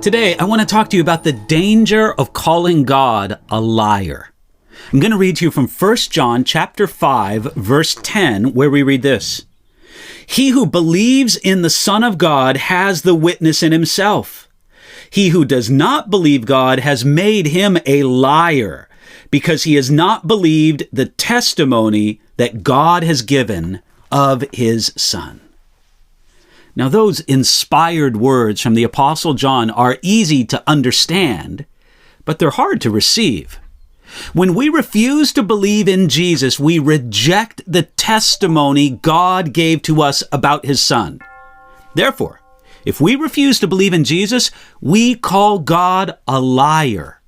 Today, I want to talk to you about the danger of calling God a liar. I'm going to read to you from First John chapter 5, verse 10, where we read this. He who believes in the Son of God has the witness in himself. He who does not believe God has made him a liar, because he has not believed the testimony that God has given of his Son. Now, those inspired words from the Apostle John are easy to understand, but they're hard to receive. When we refuse to believe in Jesus, we reject the testimony God gave to us about his Son. Therefore, if we refuse to believe in Jesus, we call God a liar.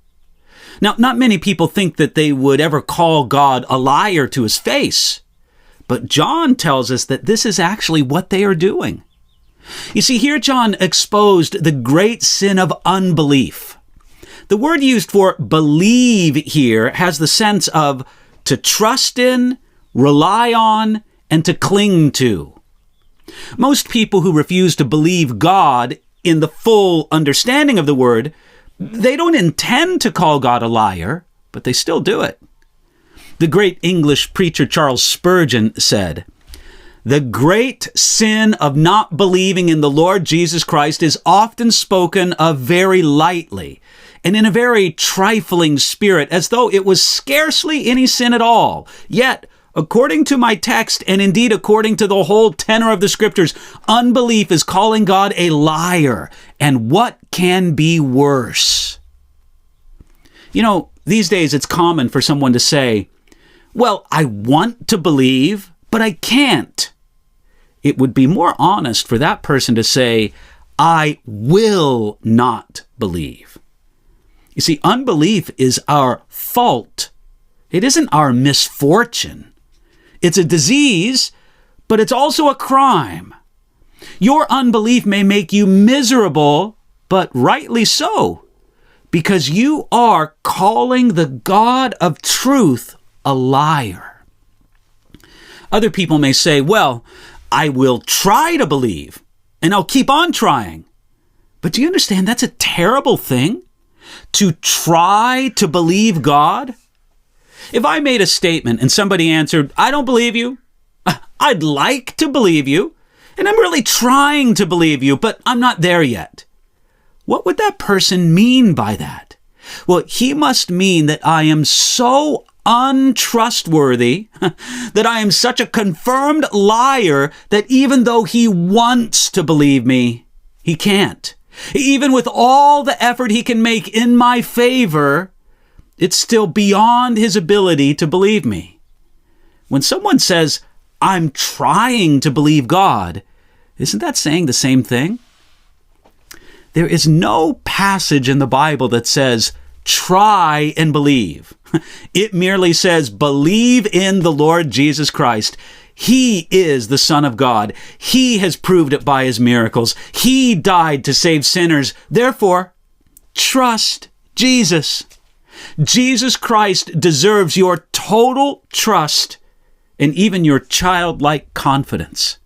Now, not many people think that they would ever call God a liar to his face, but John tells us that this is actually what they are doing. You see, here John exposed the great sin of unbelief. The word used for believe here has the sense of to trust in, rely on, and to cling to. Most people who refuse to believe God in the full understanding of the word, they don't intend to call God a liar, but they still do it. The great English preacher Charles Spurgeon said, "The great sin of not believing in the Lord Jesus Christ is often spoken of very lightly and in a very trifling spirit, as though it was scarcely any sin at all. Yet, according to my text, and indeed according to the whole tenor of the Scriptures, unbelief is calling God a liar. And what can be worse?" You know, these days it's common for someone to say, "Well, I want to believe, but I can't." It would be more honest for that person to say, "I will not believe." You see, unbelief is our fault. It isn't our misfortune. It's a disease, but it's also a crime. Your unbelief may make you miserable, but rightly so, because you are calling the God of truth a liar. Other people may say, "Well, I will try to believe, and I'll keep on trying." But do you understand that's a terrible thing? To try to believe God? If I made a statement and somebody answered, "I don't believe you. I'd like to believe you, and I'm really trying to believe you, but I'm not there yet." What would that person mean by that? Well, he must mean that I am so untrustworthy, that I am such a confirmed liar that even though he wants to believe me, he can't. Even with all the effort he can make in my favor, it's still beyond his ability to believe me. When someone says, "I'm trying to believe God," isn't that saying the same thing? There is no passage in the Bible that says, "Try and believe." It merely says, "Believe in the Lord Jesus Christ. He is the Son of God. He has proved it by his miracles. He died to save sinners. Therefore, trust Jesus." Jesus Christ deserves your total trust and even your childlike confidence.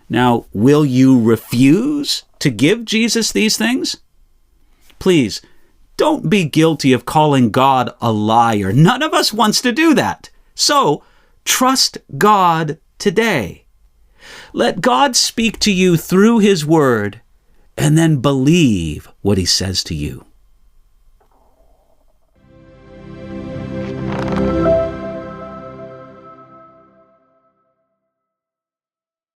Now, will you refuse to give Jesus these things? Please, don't be guilty of calling God a liar. None of us wants to do that. So, trust God today. Let God speak to you through his word, and then believe what he says to you.